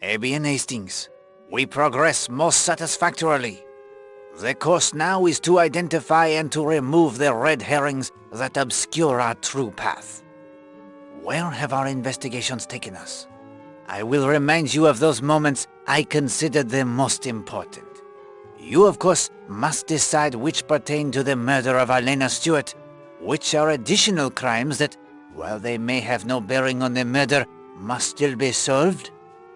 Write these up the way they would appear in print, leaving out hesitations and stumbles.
Bien, Hastings. We progress most satisfactorily. The course now is to identify and to remove the red herrings that obscure our true path. Where have our investigations taken us? I will remind you of those moments I considered the most important. You, of course, must decide which pertain to the murder of Elena Stewart, which are additional crimes that, while they may have no bearing on the murder, must still be solved,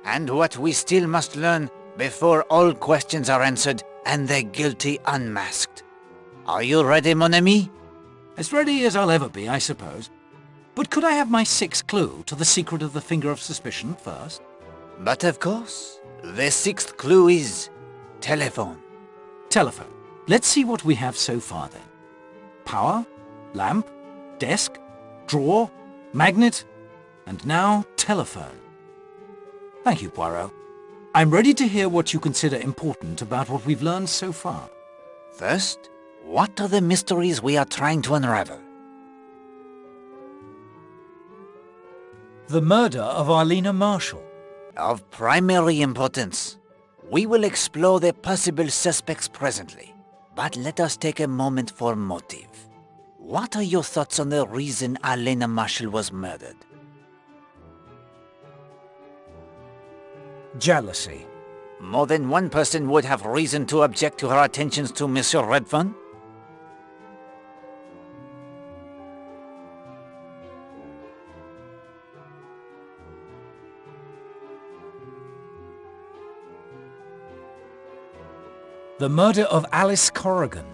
and what we still must learn before all questions are answered and the guilty unmasked. Are you ready, mon ami? As ready as I'll ever be, I suppose. But could I have my sixth clue to the secret of the finger of suspicion first? But of course, the sixth clue is telephone. Telephone. Let's see what we have so far then. Power, lamp, desk, drawer, magnet, and now telephone. Thank you, Poirot. I'm ready to hear what you consider important about what we've learned so far. First, what are the mysteries we are trying to unravel? The murder of Arlena Marshall. Of primary importance. We will explore the possible suspects presently, but let us take a moment for motive. What are your thoughts on the reason Arlena Marshall was murdered? Jealousy. More than one person would have reason to object to her attentions to Monsieur Redfern? The murder of Alice Corrigan.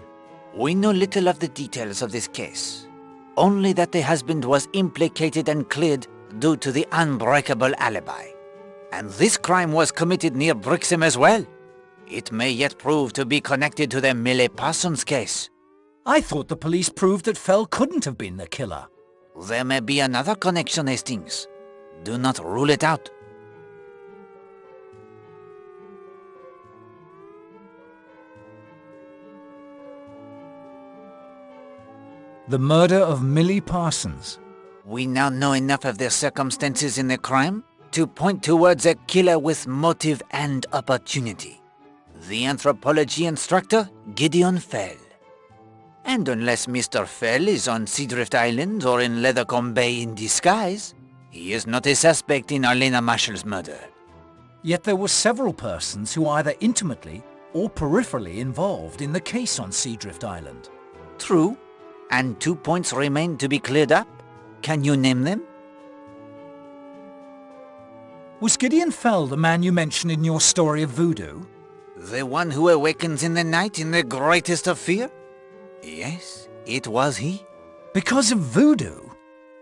We know little of the details of this case. Only that the husband was implicated and cleared due to the unbreakable alibi. And this crime was committed near Brixham as well. It may yet prove to be connected to the Millie Parsons case. I thought the police proved that Fell couldn't have been the killer. There may be another connection, Hastings. Do not rule it out. The murder of Millie Parsons. We now know enough of the circumstances in the crime to point towards a killer with motive and opportunity. The anthropology instructor, Gideon Fell. And unless Mr. Fell is on Seadrift Island or in Leathercombe Bay in disguise, he is not a suspect in Arlena Marshall's murder. Yet there were several persons who were either intimately or peripherally involved in the case on Seadrift Island. True. And 2 points remain to be cleared up. Can you name them? Was Gideon Fell the man you mentioned in your story of voodoo? The one who awakens in the night in the greatest of fear? Yes, it was he. Because of voodoo?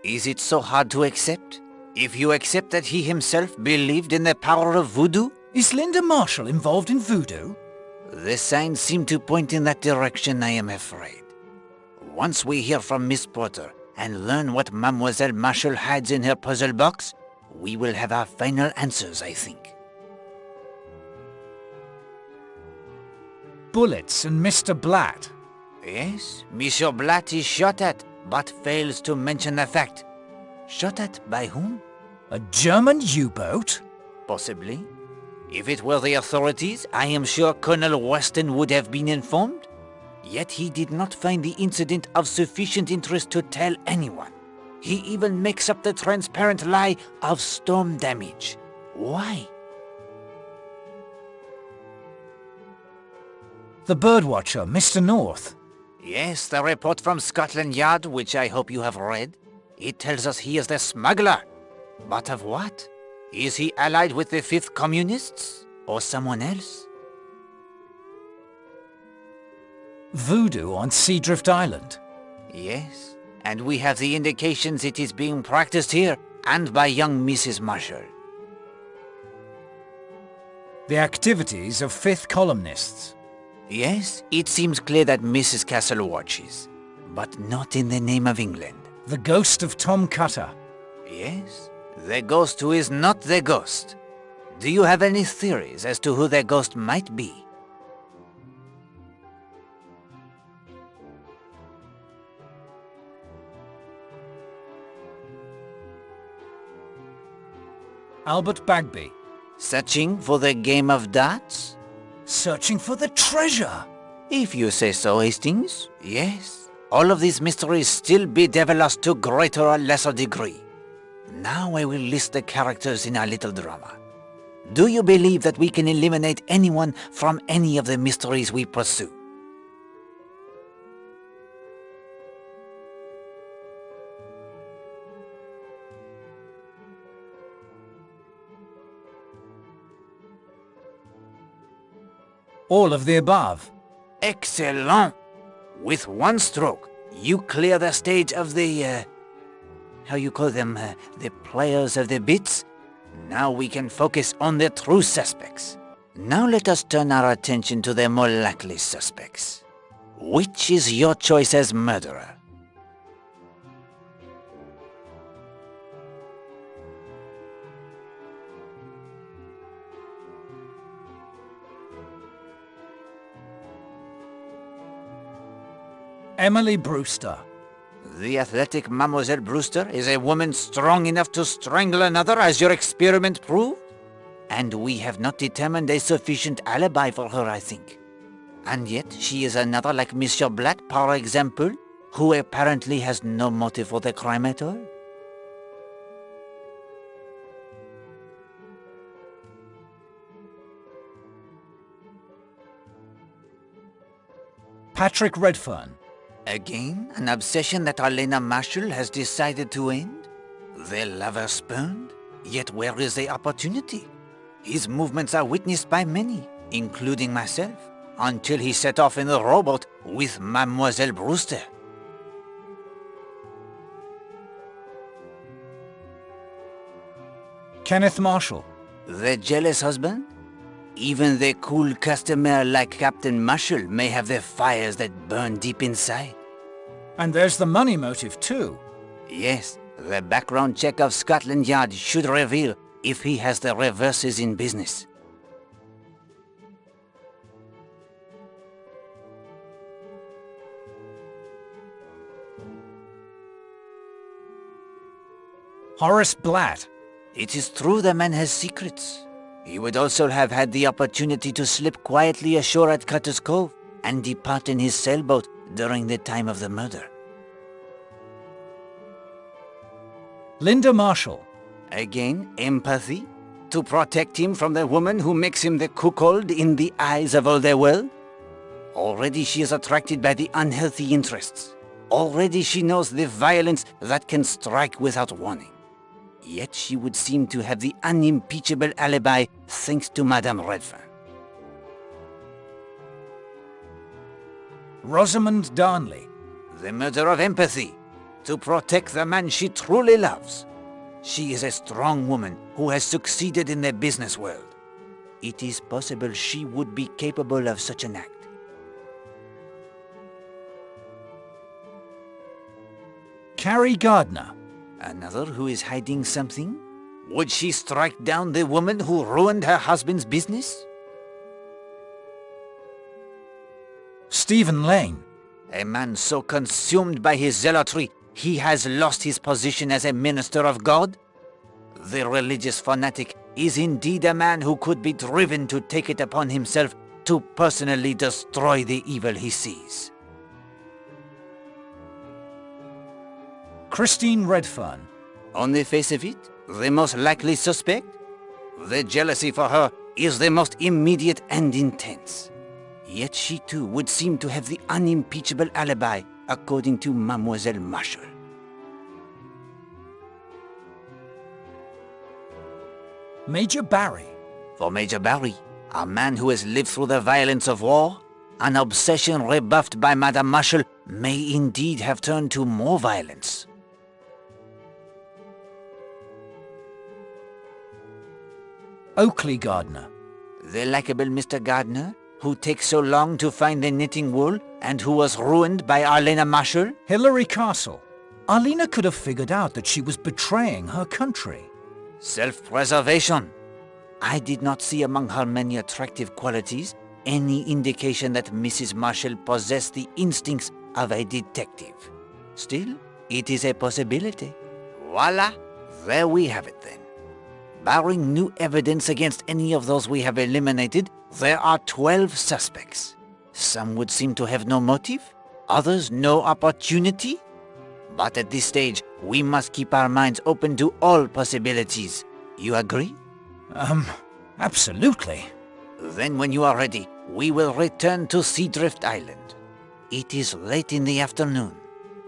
Is it so hard to accept? If you accept that he himself believed in the power of voodoo? Is Linda Marshall involved in voodoo? The signs seem to point in that direction, I am afraid. Once we hear from Miss Porter and learn what Mademoiselle Marshall hides in her puzzle box, we will have our final answers, I think. Bullets and Mr. Blatt. Yes, Monsieur Blatt is shot at, but fails to mention the fact. Shot at by whom? A German U-boat? Possibly. If it were the authorities, I am sure Colonel Weston would have been informed. Yet he did not find the incident of sufficient interest to tell anyone. He even makes up the transparent lie of storm damage. Why? The birdwatcher, Mr. North. Yes, the report from Scotland Yard, which I hope you have read. It tells us he is the smuggler. But of what? Is he allied with the Fifth Communists? Or someone else? Voodoo on Seadrift Island. Yes, and we have the indications it is being practiced here and by young Mrs. Marshall. The activities of fifth columnists. Yes, it seems clear that Mrs. Castle watches, but not in the name of England. The ghost of Tom Cutter. Yes, the ghost who is not the ghost. Do you have any theories as to who the ghost might be? Albert Bagby. Searching for the game of darts? Searching for the treasure! If you say so, Hastings, yes. All of these mysteries still bedevil us to greater or lesser degree. Now I will list the characters in our little drama. Do you believe that we can eliminate anyone from any of the mysteries we pursue? All of the above. Excellent! With one stroke, you clear the stage of the, how you call them, the players of the bits? Now we can focus on the true suspects. Now let us turn our attention to the more likely suspects. Which is your choice as murderer? Emily Brewster. The athletic Mademoiselle Brewster is a woman strong enough to strangle another, as your experiment proved? And we have not determined a sufficient alibi for her, I think. And yet she is another like Monsieur Blatt, par example, who apparently has no motive for the crime at all. Patrick Redfern. Again, an obsession that Elena Marshall has decided to end? Their lover spurned? Yet where is the opportunity? His movements are witnessed by many, including myself, until he set off in the rowboat with Mademoiselle Brewster. Kenneth Marshall. The jealous husband? Even the cool customer like Captain Marshall may have their fires that burn deep inside. And there's the money motive too. Yes, the background check of Scotland Yard should reveal if he has the reverses in business. Horace Blatt. It is true the man has secrets. He would also have had the opportunity to slip quietly ashore at Cutter's Cove and depart in his sailboat during the time of the murder. Linda Marshall. Again, empathy? To protect him from the woman who makes him the cuckold in the eyes of all the world? Already she is attracted by the unhealthy interests. Already she knows the violence that can strike without warning. Yet she would seem to have the unimpeachable alibi thanks to Madame Redfern. Rosamond Darnley. The murder of empathy, to protect the man she truly loves. She is a strong woman who has succeeded in the business world. It is possible she would be capable of such an act. Carrie Gardner. Another who is hiding something? Would she strike down the woman who ruined her husband's business? Stephen Lane. A man so consumed by his zealotry, he has lost his position as a minister of God? The religious fanatic is indeed a man who could be driven to take it upon himself to personally destroy the evil he sees. Christine Redfern. On the face of it, the most likely suspect? The jealousy for her is the most immediate and intense. Yet she too would seem to have the unimpeachable alibi, according to Mademoiselle Marshall. Major Barry. For Major Barry, a man who has lived through the violence of war, an obsession rebuffed by Madame Marshall may indeed have turned to more violence. Oakley Gardner. The likable Mr. Gardner, who takes so long to find the knitting wool and who was ruined by Arlena Marshall? Hilary Castle. Arlena could have figured out that she was betraying her country. Self-preservation. I did not see among her many attractive qualities any indication that Mrs. Marshall possessed the instincts of a detective. Still, it is a possibility. Voila! There we have it then. Barring new evidence against any of those we have eliminated, there are 12 suspects. Some would seem to have no motive, others no opportunity. But at this stage, we must keep our minds open to all possibilities. You agree? Absolutely. Then when you are ready, we will return to Seadrift Island. It is late in the afternoon.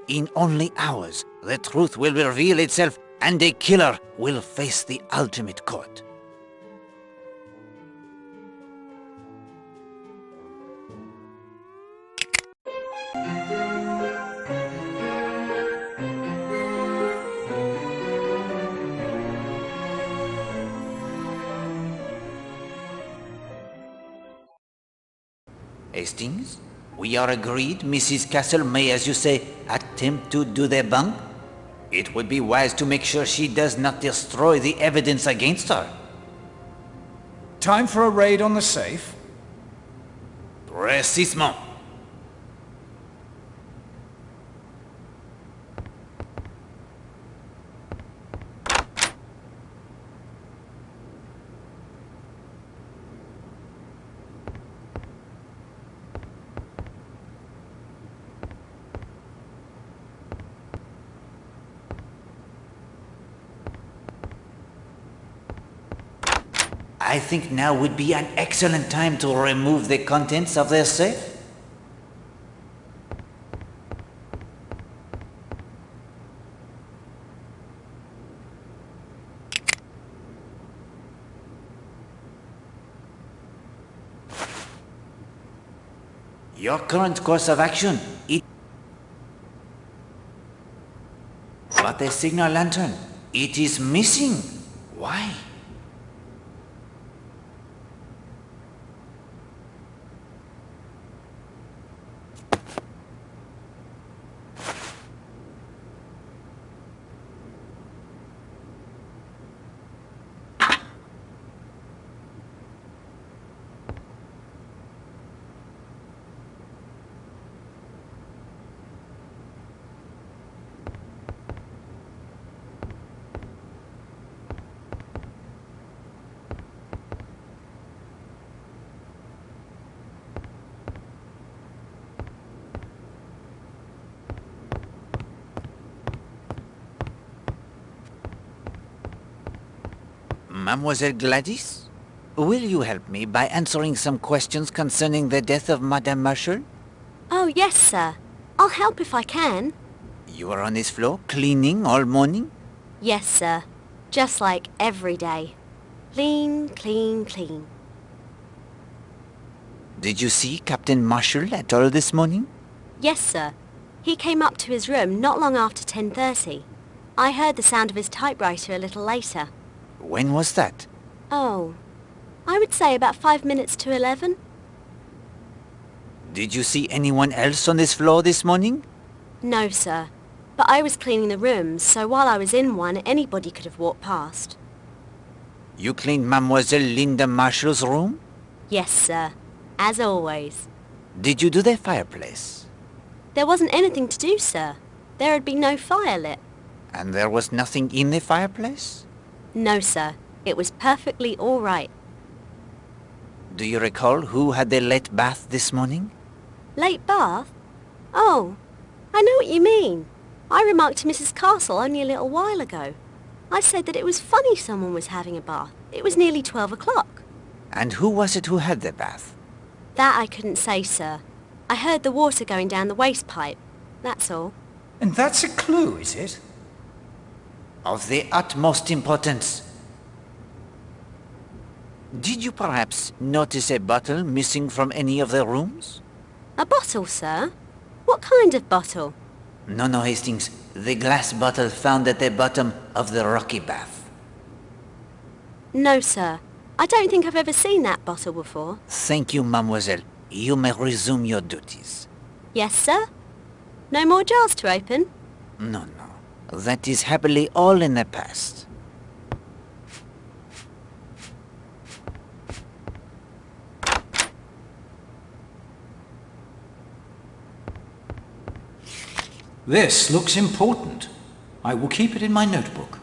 In only hours, the truth will reveal itself and a killer will face the ultimate court. Hastings, we are agreed Mrs. Castle may, as you say, attempt to do the bunk? It would be wise to make sure she does not destroy the evidence against her. Time for a raid on the safe? Précisément. I think now would be an excellent time to remove the contents of their safe. Your current course of action, But the signal lantern, it is missing. Why? Mademoiselle Gladys, will you help me by answering some questions concerning the death of Madame Marshall? Oh, yes, sir. I'll help if I can. You were on this floor cleaning all morning? Yes, sir. Just like every day. Clean, clean, clean. Did you see Captain Marshall at all this morning? Yes, sir. He came up to his room not long after 10:30. I heard the sound of his typewriter a little later. When was that? Oh, I would say about 5 minutes to 11. Did you see anyone else on this floor this morning? No, sir. But I was cleaning the rooms, so while I was in one, anybody could have walked past. You cleaned Mademoiselle Linda Marshall's room? Yes, sir. As always. Did you do the fireplace? There wasn't anything to do, sir. There had been no fire lit. And there was nothing in the fireplace? No, sir. It was perfectly all right. Do you recall who had the late bath this morning? Late bath? Oh, I know what you mean. I remarked to Mrs. Castle only a little while ago. I said that it was funny someone was having a bath. It was nearly 12 o'clock. And who was it who had the bath? That I couldn't say, sir. I heard the water going down the waste pipe. That's all. And that's a clue, is it? Of the utmost importance. Did you perhaps notice a bottle missing from any of the rooms? A bottle, sir? What kind of bottle? No, Hastings. The glass bottle found at the bottom of the rocky bath. No, sir. I don't think I've ever seen that bottle before. Thank you, mademoiselle. You may resume your duties. Yes, sir? No more jars to open? No. That is happily all in the past. This looks important. I will keep it in my notebook.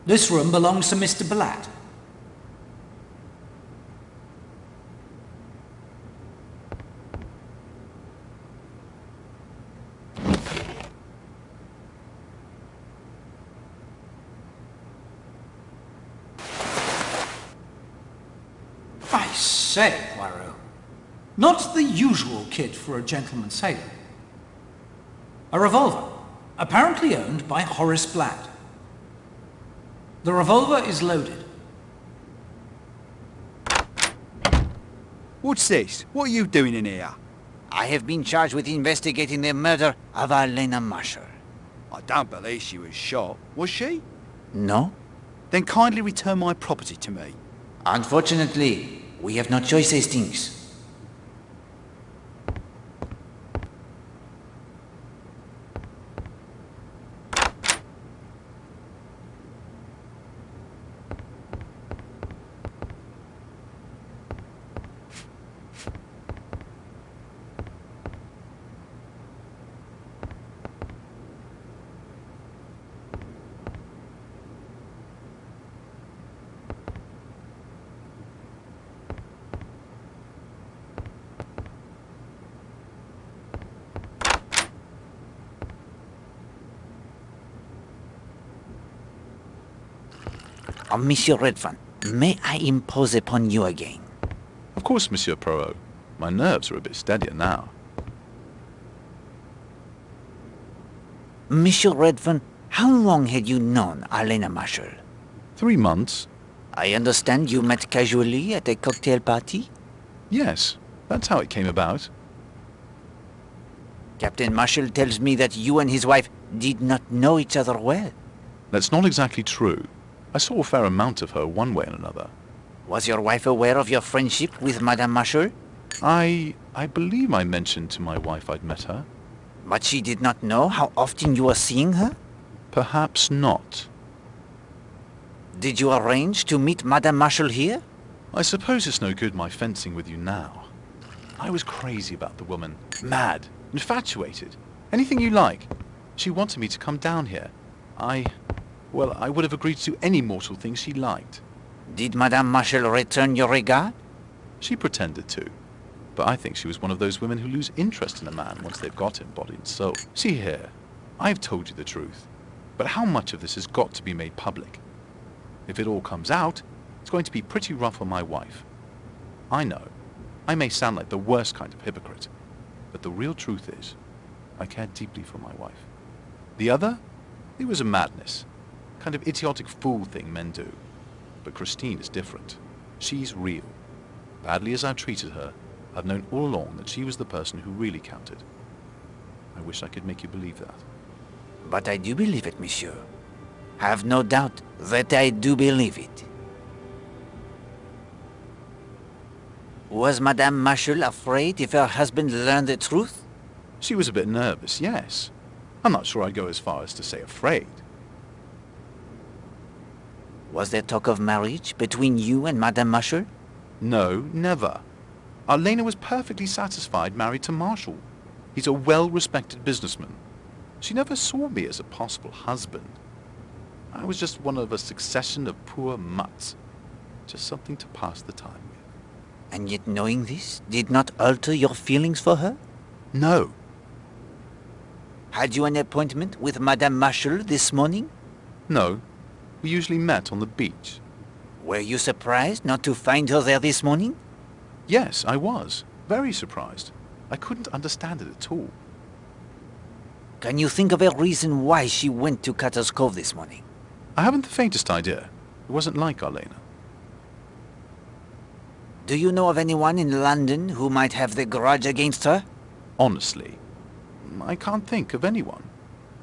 This room belongs to Mr. Blatt. I say, Poirot, not the usual kit for a gentleman sailor. A revolver, apparently owned by Horace Blatt. The revolver is loaded. What's this? What are you doing in here? I have been charged with investigating the murder of Agatha Marshall. I don't believe she was shot. Was she? No? Then kindly return my property to me. Unfortunately, we have no choice, Hastings. Monsieur Redfern, may I impose upon you again? Of course, Monsieur Poirot. My nerves are a bit steadier now. Monsieur Redfern, how long had you known Agatha Marshall? 3 months? I understand you met casually at a cocktail party? Yes, that's how it came about. Captain Marshall tells me that you and his wife did not know each other well. That's not exactly true. I saw a fair amount of her one way and another. Was your wife aware of your friendship with Madame Marshall? I believe I mentioned to my wife I'd met her. But she did not know how often you were seeing her? Perhaps not. Did you arrange to meet Madame Marshall here? I suppose it's no good my fencing with you now. I was crazy about the woman. Mad. Infatuated. Anything you like. She wanted me to come down here. Well, I would have agreed to do any mortal thing she liked. Did Madame Marshall return your regard? She pretended to. But I think she was one of those women who lose interest in a man once they've got him body and soul. See here, I've told you the truth. But how much of this has got to be made public? If it all comes out, it's going to be pretty rough on my wife. I know, I may sound like the worst kind of hypocrite, but the real truth is, I care deeply for my wife. The other, it was a madness. Kind of idiotic fool thing men do. But Christine is different. She's real. Badly as I've treated her, I've known all along that she was the person who really counted. I wish I could make you believe that. But I do believe it, monsieur. Have no doubt that I do believe it. Was Madame Marshall afraid if her husband learned the truth? She was a bit nervous, yes. I'm not sure I'd go as far as to say afraid. Was there talk of marriage between you and Madame Marshall? No, never. Agatha was perfectly satisfied married to Marshall. He's a well-respected businessman. She never saw me as a possible husband. I was just one of a succession of poor mutts. Just something to pass the time with. And yet knowing this did not alter your feelings for her? No. Had you an appointment with Madame Marshall this morning? No. We usually met on the beach. Were you surprised not to find her there this morning? Yes, I was. Very surprised. I couldn't understand it at all. Can you think of a reason why she went to Cutter's Cove this morning? I haven't the faintest idea. It wasn't like Agatha. Do you know of anyone in London who might have the grudge against her? Honestly, I can't think of anyone.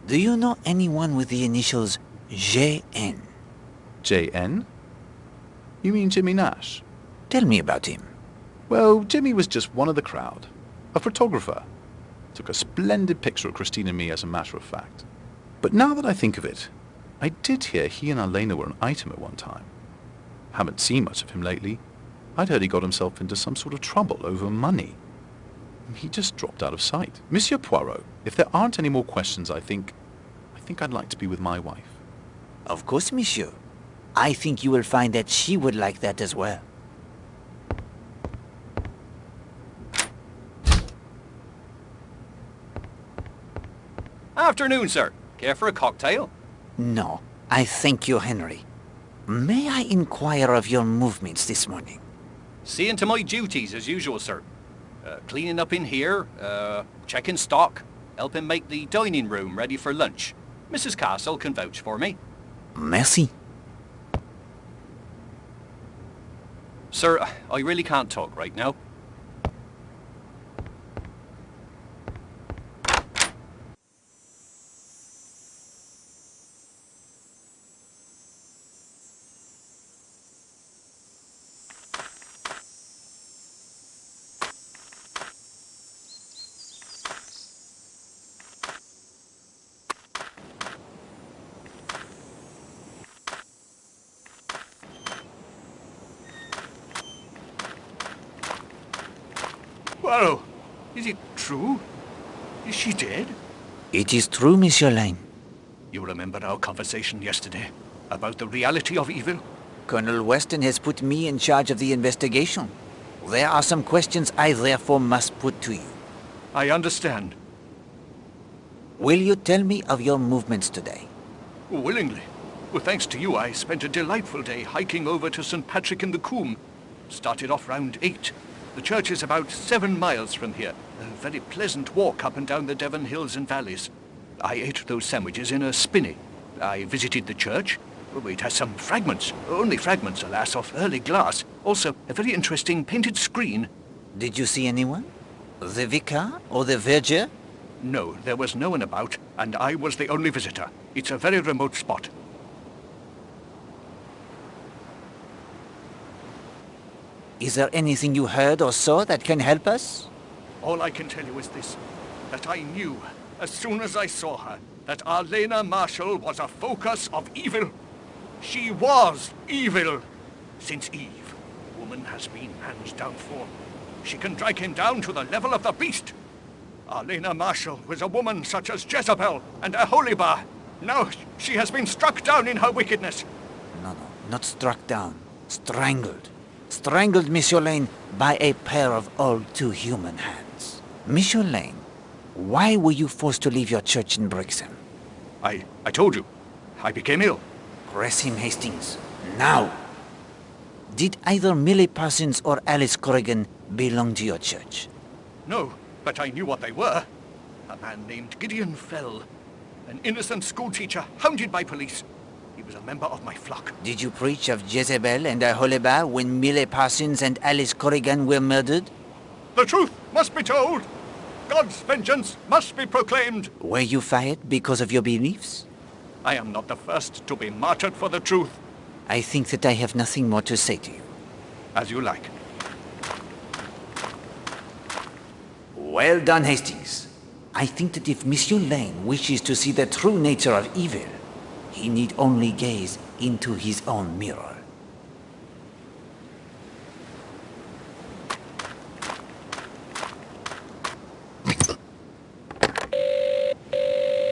Do you know anyone with the initials J.N.? J.N.? You mean Jimmy Nash? Tell me about him. Well, Jimmy was just one of the crowd. A photographer. Took a splendid picture of Christine and me, as a matter of fact. But now that I think of it, I did hear he and Agatha were an item at one time. Haven't seen much of him lately. I'd heard he got himself into some sort of trouble over money. He just dropped out of sight. Monsieur Poirot, if there aren't any more questions, I think I'd like to be with my wife. Of course, monsieur. I think you will find that she would like that as well. Afternoon, sir. Care for a cocktail? No, I thank you, Henry. May I inquire of your movements this morning? Seeing to my duties as usual, sir. Cleaning up in here, checking stock, helping make the dining room ready for lunch. Mrs. Castle can vouch for me. Merci. Sir, I really can't talk right now. Well, is it true? Is she dead? It is true, Monsieur Lane. You remember our conversation yesterday about the reality of evil? Colonel Weston has put me in charge of the investigation. There are some questions I therefore must put to you. I understand. Will you tell me of your movements today? Willingly. Well, thanks to you, I spent a delightful day hiking over to St. Patrick in the Coombe. Started off round 8. The church is about 7 miles from here. A very pleasant walk up and down the Devon hills and valleys. I ate those sandwiches in a spinney. I visited the church. It has some fragments, only fragments, alas, of early glass. Also, a very interesting painted screen. Did you see anyone? The vicar or the verger? No, there was no one about, and I was the only visitor. It's a very remote spot. Is there anything you heard or saw that can help us? All I can tell you is this, that I knew, as soon as I saw her, that Arlena Marshall was a focus of evil. She was evil. Since Eve, woman has been man's downfall. She can drag him down to the level of the beast. Arlena Marshall was a woman such as Jezebel and Aholibah. Now she has been struck down in her wickedness. No, not struck down. Strangled. Strangled, Monsieur Lane, by a pair of all too human hands. Monsieur Lane, why were you forced to leave your church in Brixham? I told you. I became ill. Press him, Hastings. Now! Did either Millie Parsons or Alice Corrigan belong to your church? No, but I knew what they were. A man named Gideon Fell. An innocent schoolteacher hounded by police. He was a member of my flock. Did you preach of Jezebel and Aholibah when Millie Parsons and Alice Corrigan were murdered? The truth must be told. God's vengeance must be proclaimed. Were you fired because of your beliefs? I am not the first to be martyred for the truth. I think that I have nothing more to say to you. As you like. Well done, Hastings. I think that if Monsieur Lane wishes to see the true nature of evil, he need only gaze into his own mirror.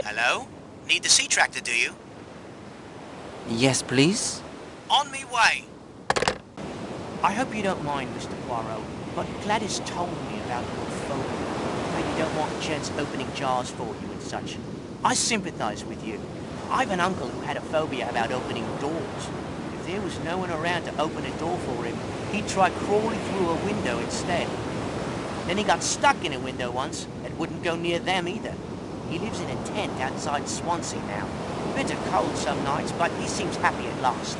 Hello? Need the sea tractor, do you? Yes, please? On me way. I hope you don't mind, Mr. Poirot, but Gladys told me about your phobia. How you don't want gents opening jars for you and such. I sympathize with you. I've an uncle who had a phobia about opening doors. If there was no one around to open a door for him, he'd try crawling through a window instead. Then he got stuck in a window once and wouldn't go near them either. He lives in a tent outside Swansea now. Bitter cold some nights, but he seems happy at last.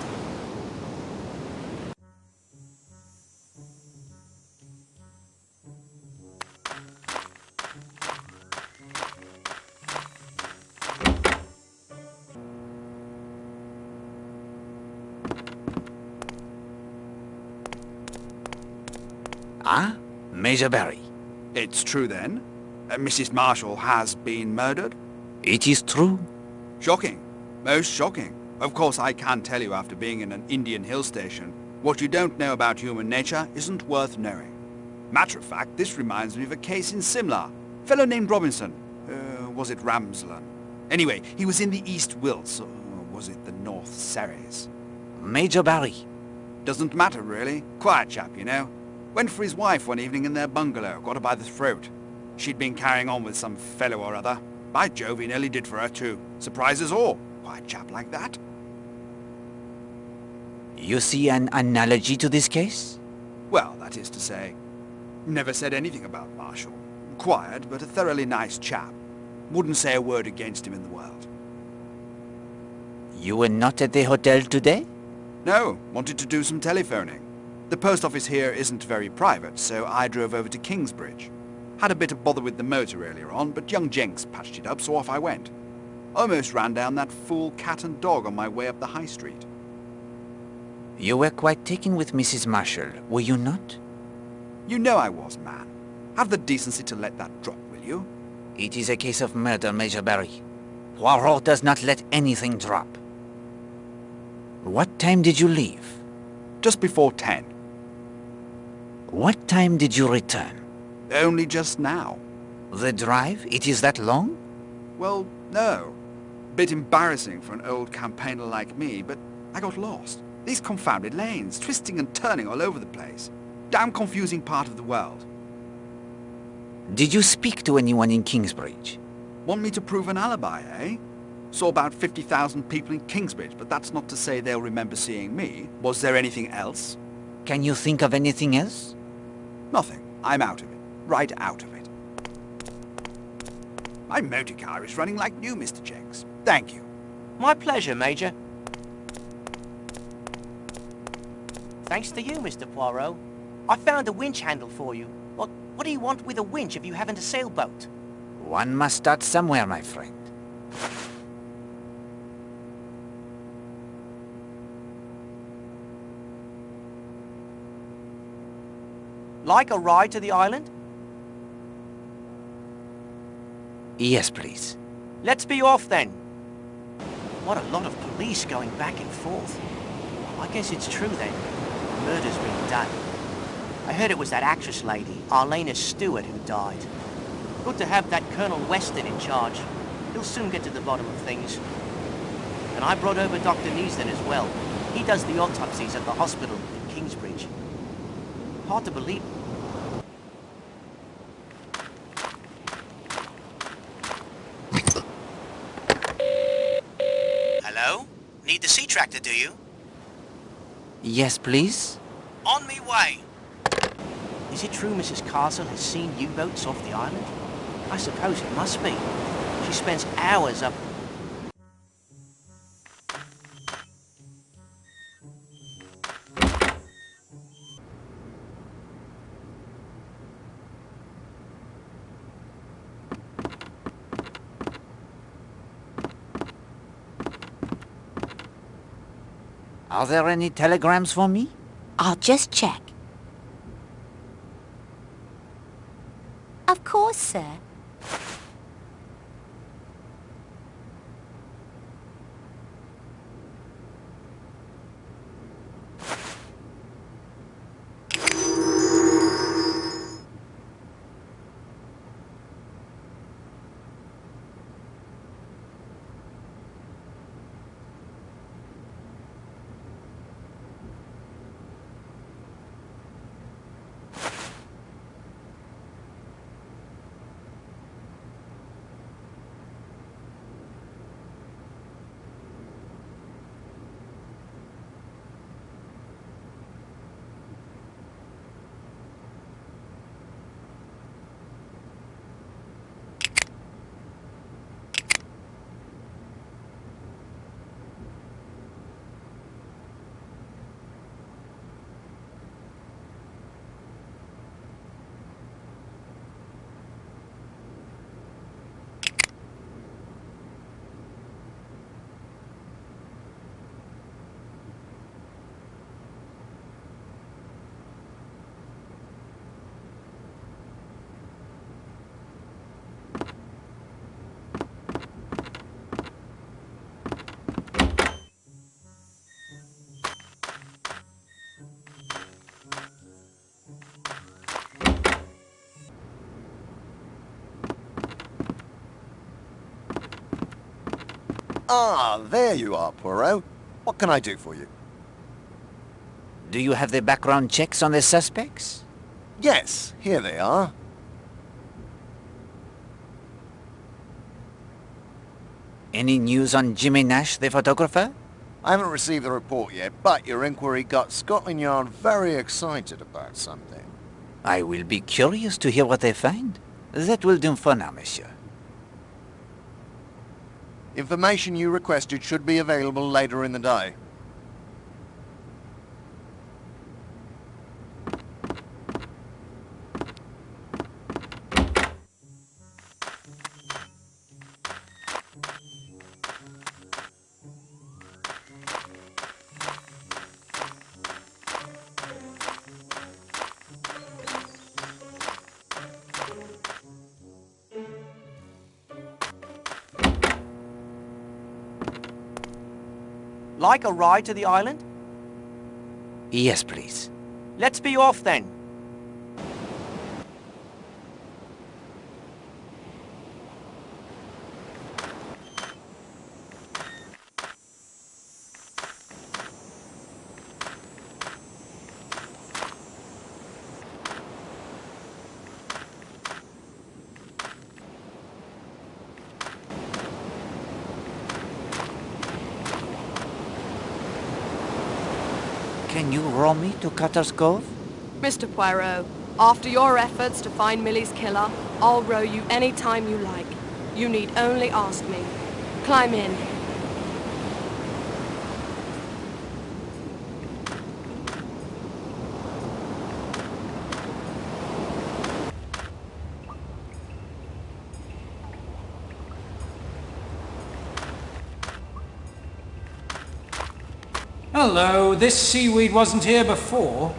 Ah, Major Barry. It's true then? Mrs. Marshall has been murdered? It is true. Shocking. Most shocking. Of course, I can tell you after being in an Indian hill station, what you don't know about human nature isn't worth knowing. Matter of fact, this reminds me of a case in Simla. Fellow named Robinson. Was it Ramslan? Anyway, he was in the East Wilts, or was it the North Surreys? Major Barry. Doesn't matter, really. Quiet chap, you know. Went for his wife one evening in their bungalow, got her by the throat. She'd been carrying on with some fellow or other. By Jove, he nearly did for her too. Surprise us all. Quiet chap like that. You see an analogy to this case? Well, that is to say, never said anything about Marshall. Quiet, but a thoroughly nice chap. Wouldn't say a word against him in the world. You were not at the hotel today? No, wanted to do some telephoning. The post office here isn't very private, so I drove over to Kingsbridge. Had a bit of bother with the motor earlier on, but young Jenks patched it up, so off I went. Almost ran down that fool cat and dog on my way up the high street. You were quite taken with Mrs. Marshall, were you not? You know I was, man. Have the decency to let that drop, will you? It is a case of murder, Major Barry. Poirot does not let anything drop. What time did you leave? Just before 10. What time did you return? Only just now. The drive? It is that long? Well, no. Bit embarrassing for an old campaigner like me, but I got lost. These confounded lanes, twisting and turning all over the place. Damn confusing part of the world. Did you speak to anyone in Kingsbridge? Want me to prove an alibi, eh? Saw about 50,000 people in Kingsbridge, but that's not to say they'll remember seeing me. Was there anything else? Can you think of anything else? Nothing. I'm out of it. Right out of it. My motor car is running like new, Mr. Jenks. Thank you. My pleasure, Major. Thanks to you, Mr. Poirot. I found a winch handle for you. What do you want with a winch if you haven't a sailboat? One must start somewhere, my friend. Like a ride to the island? Yes, please. Let's be off then. What a lot of police going back and forth. I guess it's true then. Murder's been done. I heard it was that actress lady, Arlena Stewart, who died. Good to have that Colonel Weston in charge. He'll soon get to the bottom of things. And I brought over Dr. Neasden as well. He does the autopsies at the hospital in Kingsbridge. Hard to believe. Hello? Need the sea tractor, do you? Yes, please. On me way. Is it true Mrs. Castle has seen U-boats off the island? I suppose it must be. She spends hours up... Are there any telegrams for me? I'll just check. Of course, sir. Ah, there you are, Poirot. What can I do for you? Do you have the background checks on the suspects? Yes, here they are. Any news on Jimmy Nash, the photographer? I haven't received the report yet, but your inquiry got Scotland Yard very excited about something. I will be curious to hear what they find. That will do for now, monsieur. Information you requested should be available later in the day. Like a ride to the island? Yes, please. Let's be off then. Can you row me to Cutter's Cove? Mr. Poirot, after your efforts to find Millie's killer, I'll row you any time you like. You need only ask me. Climb in. Hello, this seaweed wasn't here before.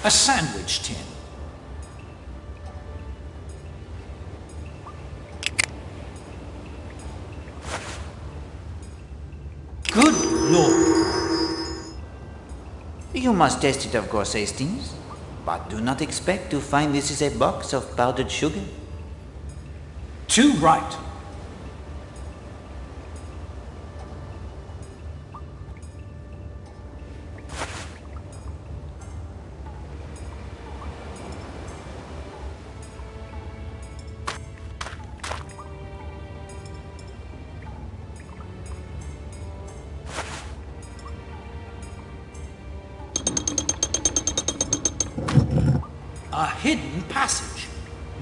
A sandwich tin. Good Lord. You must test it, of course, Hastings. But do not expect to find this is a box of powdered sugar. Too right. A hidden passage.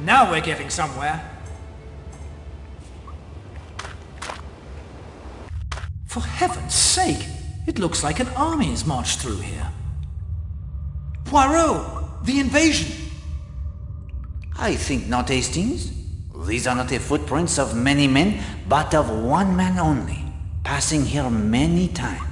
Now we're getting somewhere. For heaven's sake, it looks like an army has marched through here. Poirot, the invasion. I think not, Hastings. These are not the footprints of many men, but of one man only, passing here many times.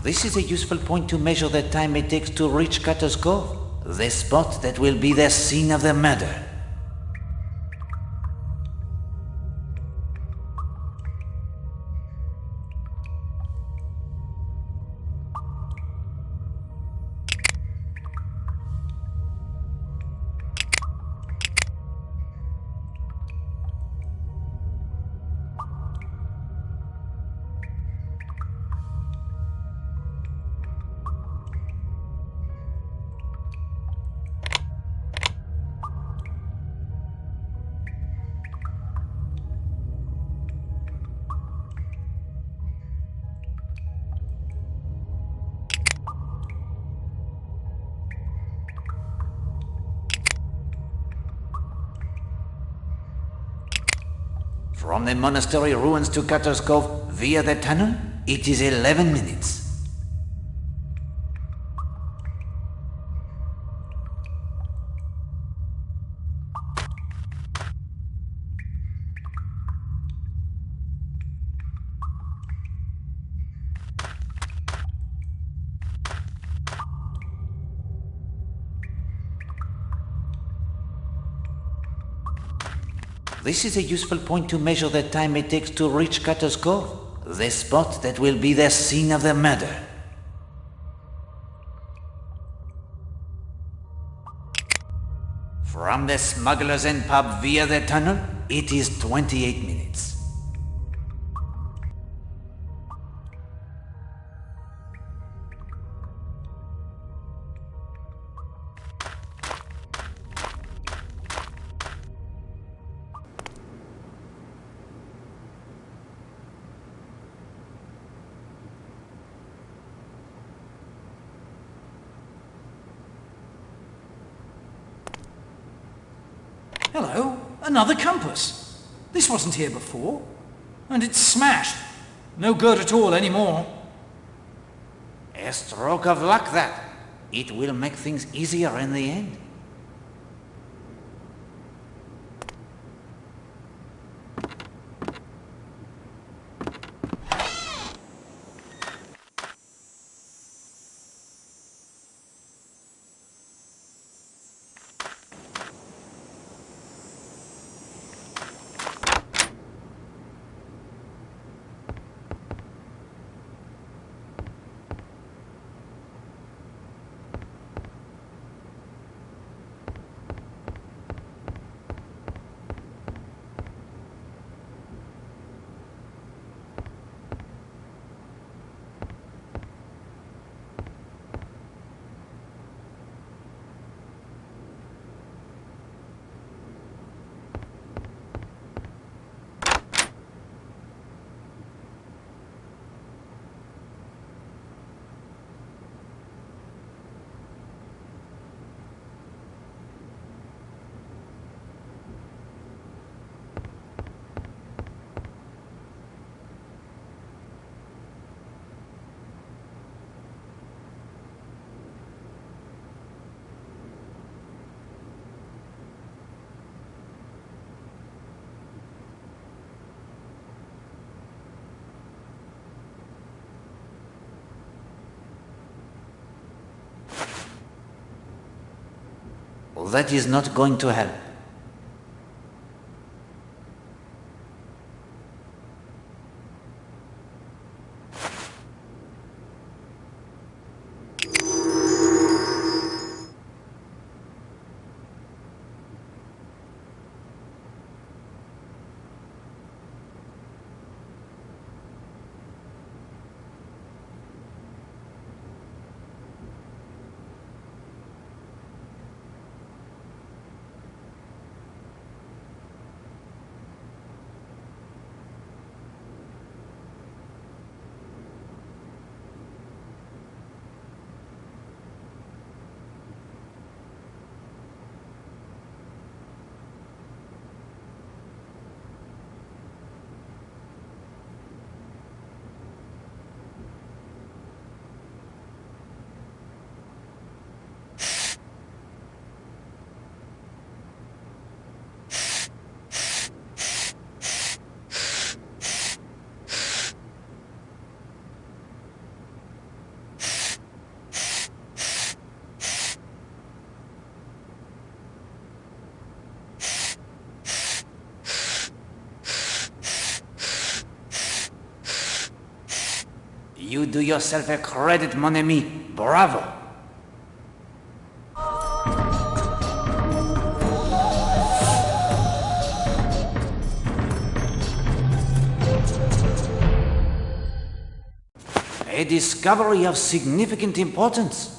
This is a useful point to measure the time it takes to reach Cutter's Cove, the spot that will be the scene of the murder. From the monastery ruins to Cutter's Cove via the tunnel, it is 11 minutes. This is a useful point to measure the time it takes to reach Cutter's Cove, the spot that will be the scene of the murder. From the Smuggler's End pub via the tunnel, it is 28 minutes. Hello, another compass. This wasn't here before. And it's smashed. No good at all anymore. A stroke of luck, that. It will make things easier in the end. That is not going to help. You do yourself a credit, mon ami. Bravo. A discovery of significant importance.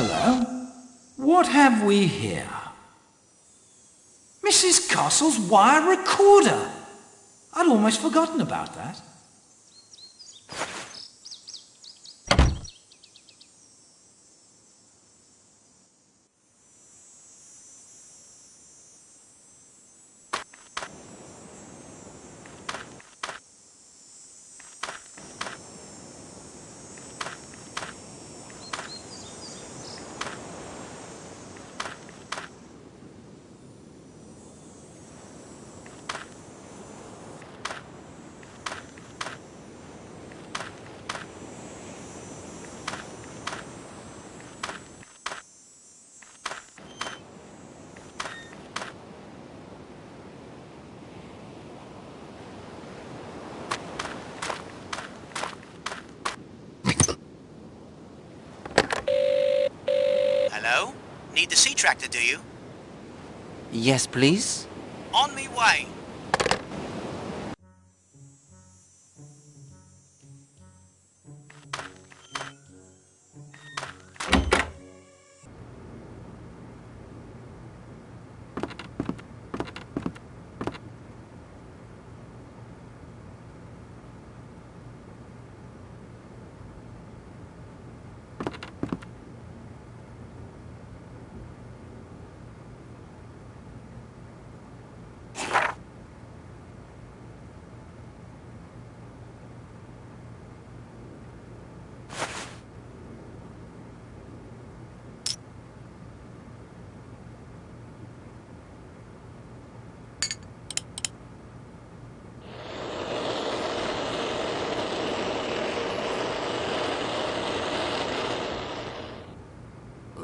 Hello. What have we here? Mrs. Castle's wire recorder! I'd almost forgotten about that. Hello? Need the sea tractor, do you? Yes, please? On me way.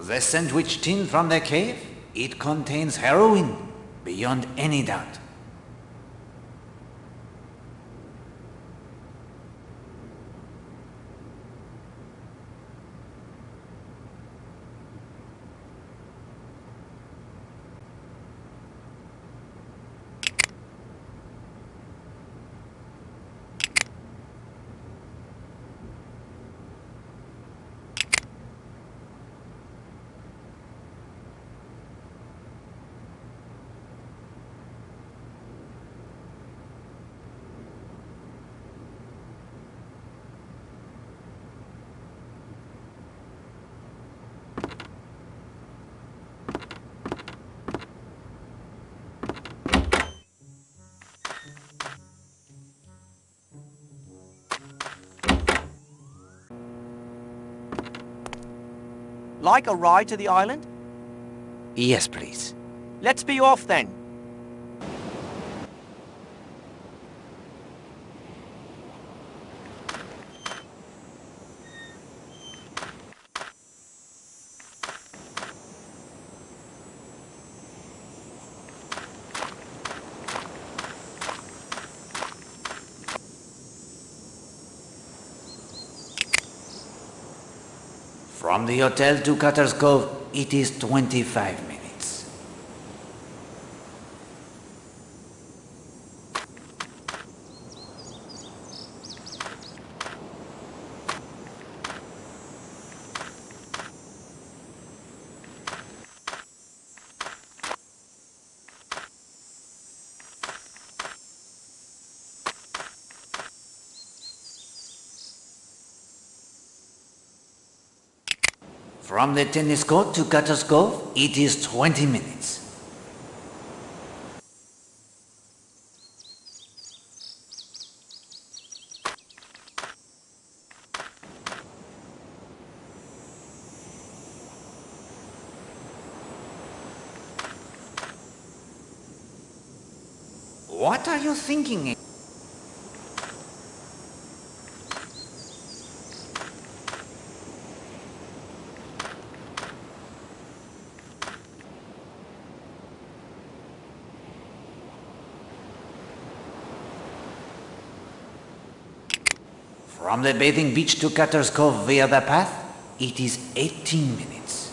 The sandwich tin from the cave? It contains heroin, beyond any doubt. Like a ride to the island? Yes, please. Let's be off then. From the hotel to Cutter's Cove, it is 25 minutes. From the tennis court to Cutter's Cove, it is 20 minutes. What are you thinking? From the bathing beach to Cutter's Cove via the path, it is 18 minutes.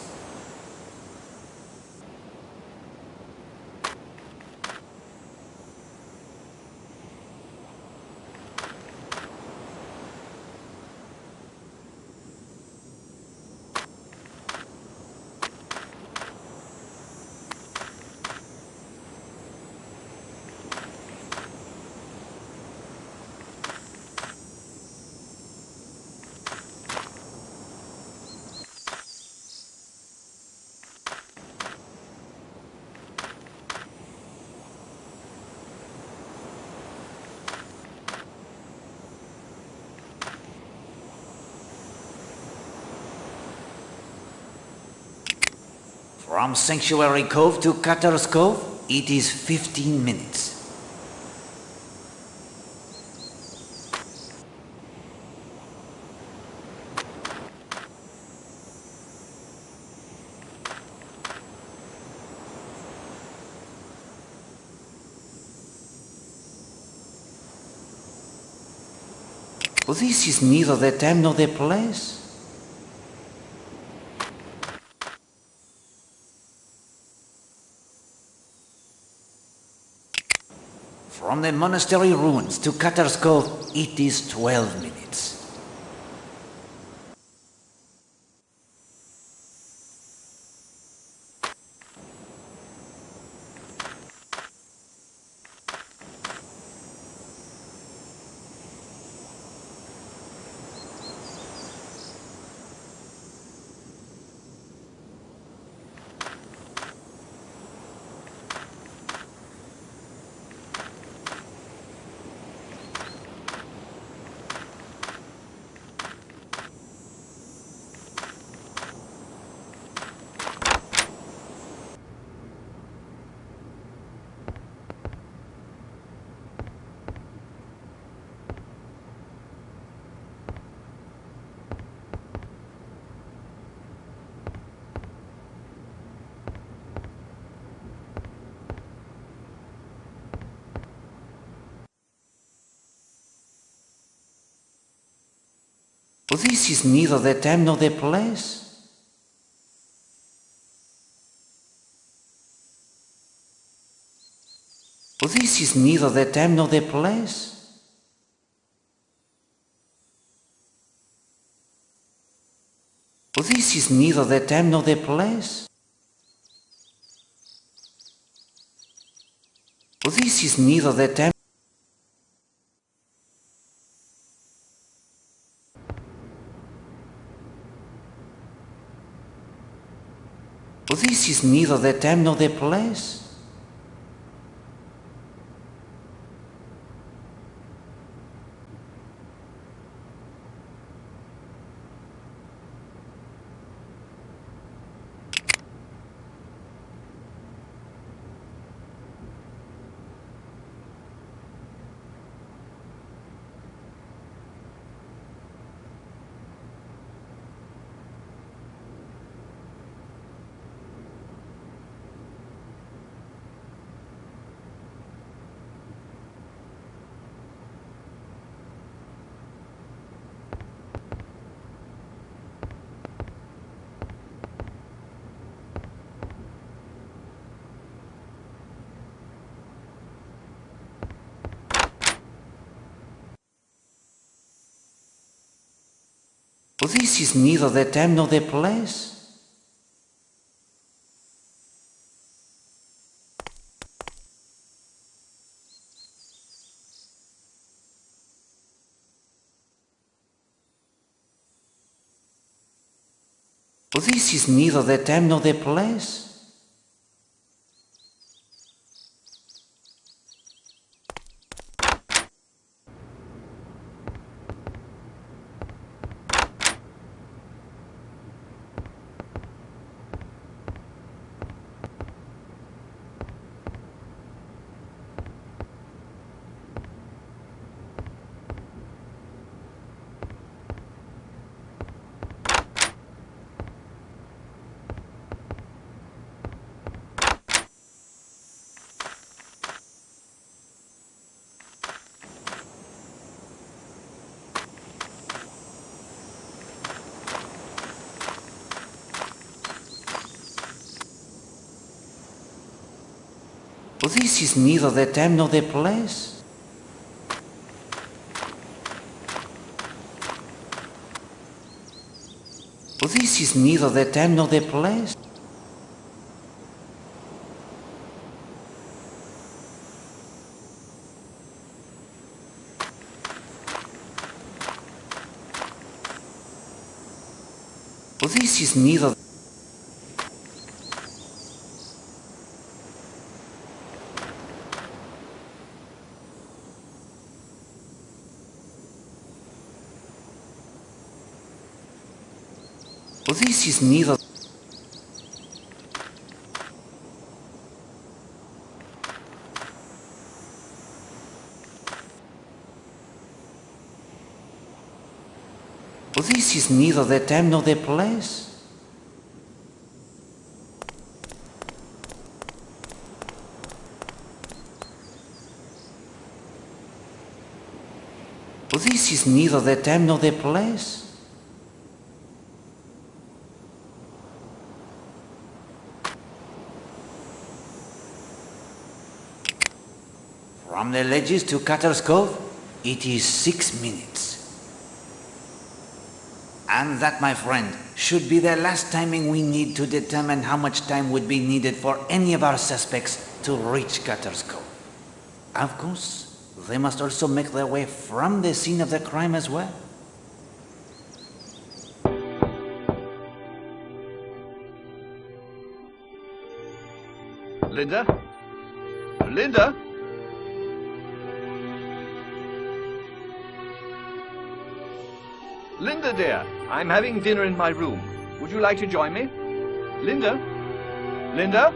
From Sanctuary Cove to Cutter's Cove, it is 15 minutes. This is neither the time nor the place. From the monastery ruins to Cutter's Cove, it is 12 minutes. This is neither the time nor the place. This is neither the time nor the place. This is neither the time nor the place. This is neither the time. This is neither the time nor the place. This is neither the time nor the place. This is neither the time nor the place. This is neither the time nor the place. This is neither the time nor the place. This is neither. This is neither. This is neither the time nor the place. This is neither the time nor the place. From the ledges to Cutter's Cove, it is 6 minutes. And that, my friend, should be the last timing we need to determine how much time would be needed for any of our suspects to reach Cutter's Cove. Of course, they must also make their way from the scene of the crime as well. Linda? Linda? Linda, dear, I'm having dinner in my room. Would you like to join me? Linda? Linda?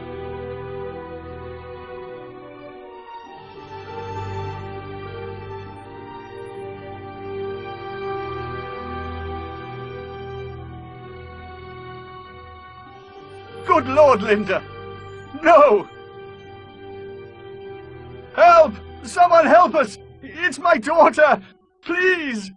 Good Lord, Linda! No! Help! Someone help us! It's my daughter! Please!